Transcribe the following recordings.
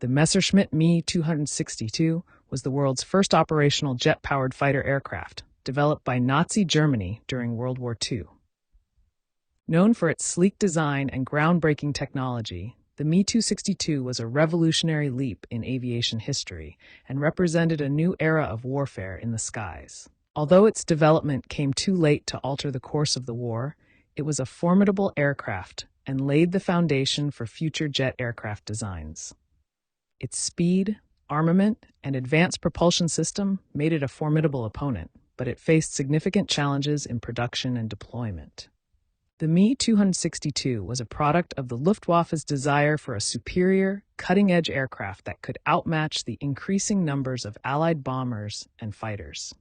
The Messerschmitt Me 262 was the world's first operational jet-powered fighter aircraft, developed by Nazi Germany during World War II. Known for its sleek design and groundbreaking technology, the Me 262 was a revolutionary leap in aviation history and represented a new era of warfare in the skies. Although its development came too late to alter the course of the war, it was a formidable aircraft and laid the foundation for future jet aircraft designs. Its speed, armament, and advanced propulsion system made it a formidable opponent, but it faced significant challenges in production and deployment. The Me 262 was a product of the Luftwaffe's desire for a superior, cutting-edge aircraft that could outmatch the increasing numbers of Allied bombers and fighters.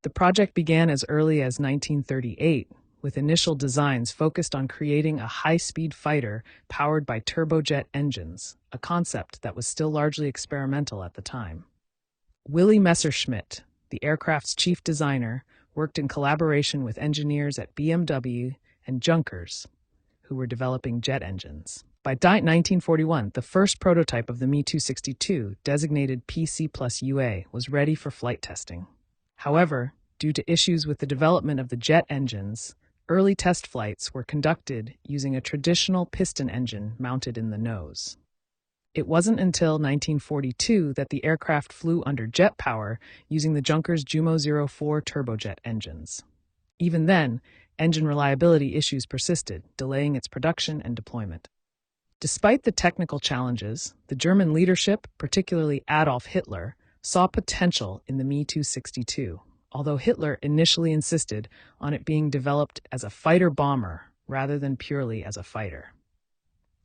The project began as early as 1938, with initial designs focused on creating a high-speed fighter powered by turbojet engines, a concept that was still largely experimental at the time. Willy Messerschmitt, the aircraft's chief designer, worked in collaboration with engineers at BMW and Junkers, who were developing jet engines. By 1941, the first prototype of the Me 262, designated PC+UA, was ready for flight testing. However, due to issues with the development of the jet engines, early test flights were conducted using a traditional piston engine mounted in the nose. It wasn't until 1942 that the aircraft flew under jet power using the Junkers Jumo 04 turbojet engines. Even then, engine reliability issues persisted, delaying its production and deployment. Despite the technical challenges, the German leadership, particularly Adolf Hitler, saw potential in the Me 262, although Hitler initially insisted on it being developed as a fighter-bomber rather than purely as a fighter.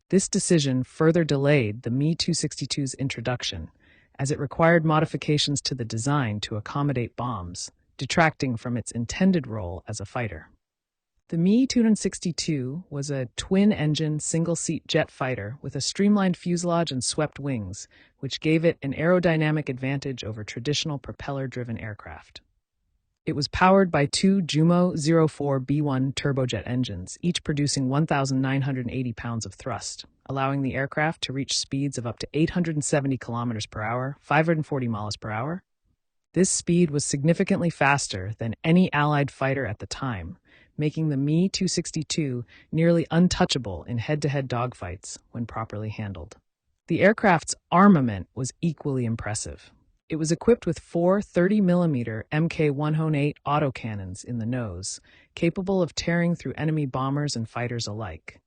This decision further delayed the Me 262's introduction, as it required modifications to the design to accommodate bombs, detracting from its intended role as a fighter. The Me 262 was a twin-engine, single-seat jet fighter with a streamlined fuselage and swept wings, which gave it an aerodynamic advantage over traditional propeller-driven aircraft. It was powered by two Jumo 04B1 turbojet engines, each producing 1,980 pounds of thrust, allowing the aircraft to reach speeds of up to 870 kilometers per hour, 540 miles per hour. This speed was significantly faster than any Allied fighter at the time, making the Me 262 nearly untouchable in head-to-head dogfights when properly handled. The aircraft's armament was equally impressive. It was equipped with four 30mm Mk108 autocannons in the nose, capable of tearing through enemy bombers and fighters alike.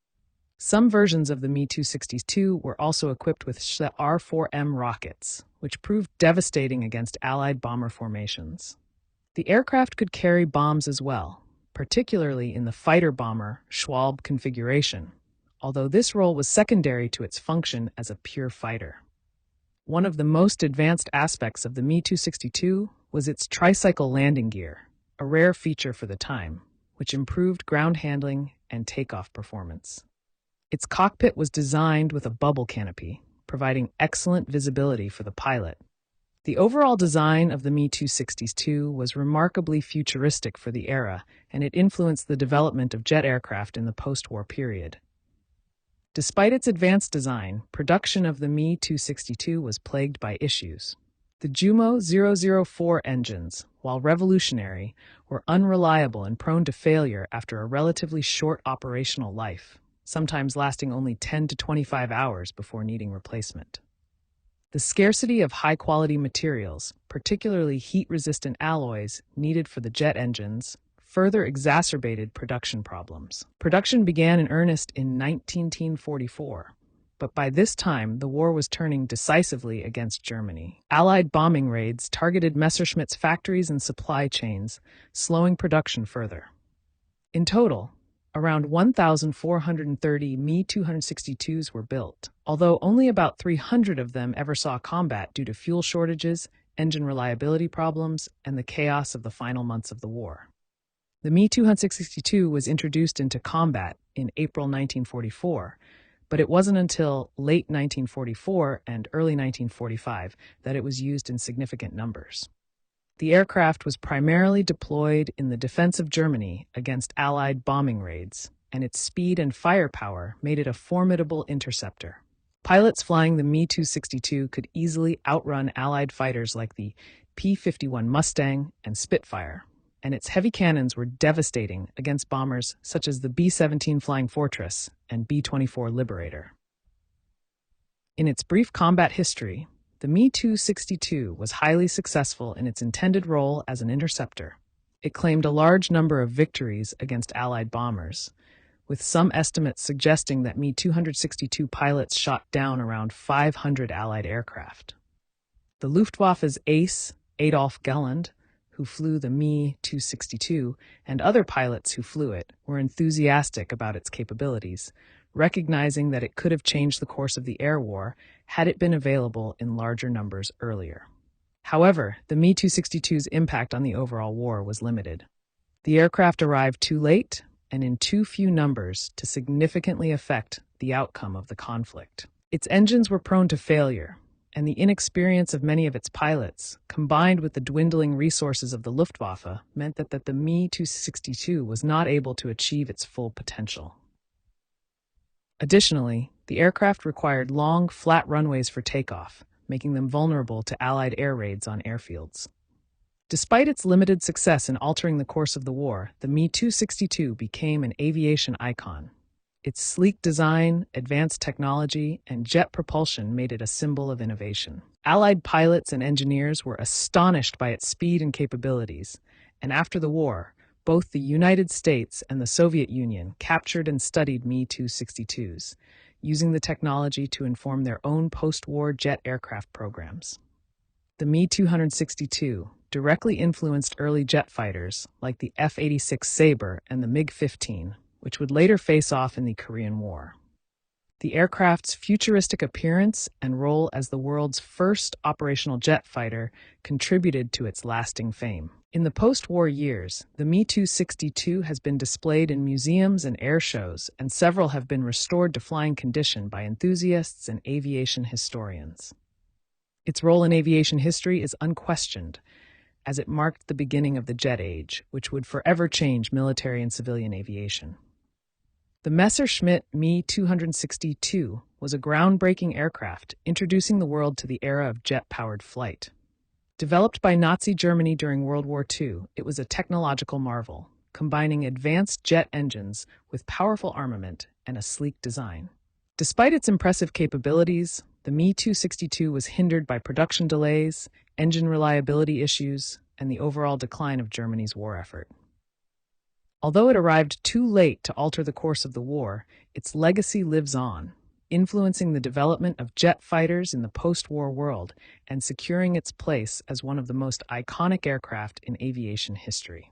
Some versions of the Me 262 were also equipped with Schlett R4M rockets, which proved devastating against Allied bomber formations. The aircraft could carry bombs as well, particularly in the fighter-bomber Schwalbe configuration, although this role was secondary to its function as a pure fighter. One of the most advanced aspects of the Me 262 was its tricycle landing gear, a rare feature for the time, which improved ground handling and takeoff performance. Its cockpit was designed with a bubble canopy, providing excellent visibility for the pilot. The overall design of the Me 262 was remarkably futuristic for the era, and it influenced the development of jet aircraft in the post-war period. Despite its advanced design, production of the Me 262 was plagued by issues. The Jumo 004 engines, while revolutionary, were unreliable and prone to failure after a relatively short operational life, sometimes lasting only 10 to 25 hours before needing replacement. The scarcity of high-quality materials, particularly heat-resistant alloys needed for the jet engines, further exacerbated production problems. Production began in earnest in 1944, but by this time the war was turning decisively against Germany. Allied bombing raids targeted Messerschmitt's factories and supply chains, slowing production further. In total, around 1,430 Me 262s were built, although only about 300 of them ever saw combat due to fuel shortages, engine reliability problems, and the chaos of the final months of the war. The Me 262 was introduced into combat in April 1944, but it wasn't until late 1944 and early 1945 that it was used in significant numbers. The aircraft was primarily deployed in the defense of Germany against Allied bombing raids, and its speed and firepower made it a formidable interceptor. Pilots flying the Me-262 could easily outrun Allied fighters like the P-51 Mustang and Spitfire, and its heavy cannons were devastating against bombers such as the B-17 Flying Fortress and B-24 Liberator. In its brief combat history, the Me-262 was highly successful in its intended role as an interceptor. It claimed a large number of victories against Allied bombers, with some estimates suggesting that Me-262 pilots shot down around 500 Allied aircraft. The Luftwaffe's ace, Adolf Gelland, who flew the Me-262, and other pilots who flew it were enthusiastic about its capabilities, recognizing that it could have changed the course of the air war had it been available in larger numbers earlier. However, the Me-262's impact on the overall war was limited. The aircraft arrived too late and in too few numbers to significantly affect the outcome of the conflict. Its engines were prone to failure, and the inexperience of many of its pilots, combined with the dwindling resources of the Luftwaffe, meant that the Me-262 was not able to achieve its full potential. Additionally, the aircraft required long, flat runways for takeoff, making them vulnerable to Allied air raids on airfields. Despite its limited success in altering the course of the war, the Me-262 became an aviation icon. Its sleek design, advanced technology, and jet propulsion made it a symbol of innovation. Allied pilots and engineers were astonished by its speed and capabilities, and after the war, both the United States and the Soviet Union captured and studied Me-262s, using the technology to inform their own post-war jet aircraft programs. The Me-262 directly influenced early jet fighters like the F-86 Sabre and the MiG-15, which would later face off in the Korean War. The aircraft's futuristic appearance and role as the world's first operational jet fighter contributed to its lasting fame. In the post-war years, the Me-262 has been displayed in museums and air shows, and several have been restored to flying condition by enthusiasts and aviation historians. Its role in aviation history is unquestioned, as it marked the beginning of the jet age, which would forever change military and civilian aviation. The Messerschmitt Me-262 was a groundbreaking aircraft, introducing the world to the era of jet-powered flight. Developed by Nazi Germany during World War II, it was a technological marvel, combining advanced jet engines with powerful armament and a sleek design. Despite its impressive capabilities, the Me-262 was hindered by production delays, engine reliability issues, and the overall decline of Germany's war effort. Although it arrived too late to alter the course of the war, its legacy lives on, influencing the development of jet fighters in the post-war world and securing its place as one of the most iconic aircraft in aviation history.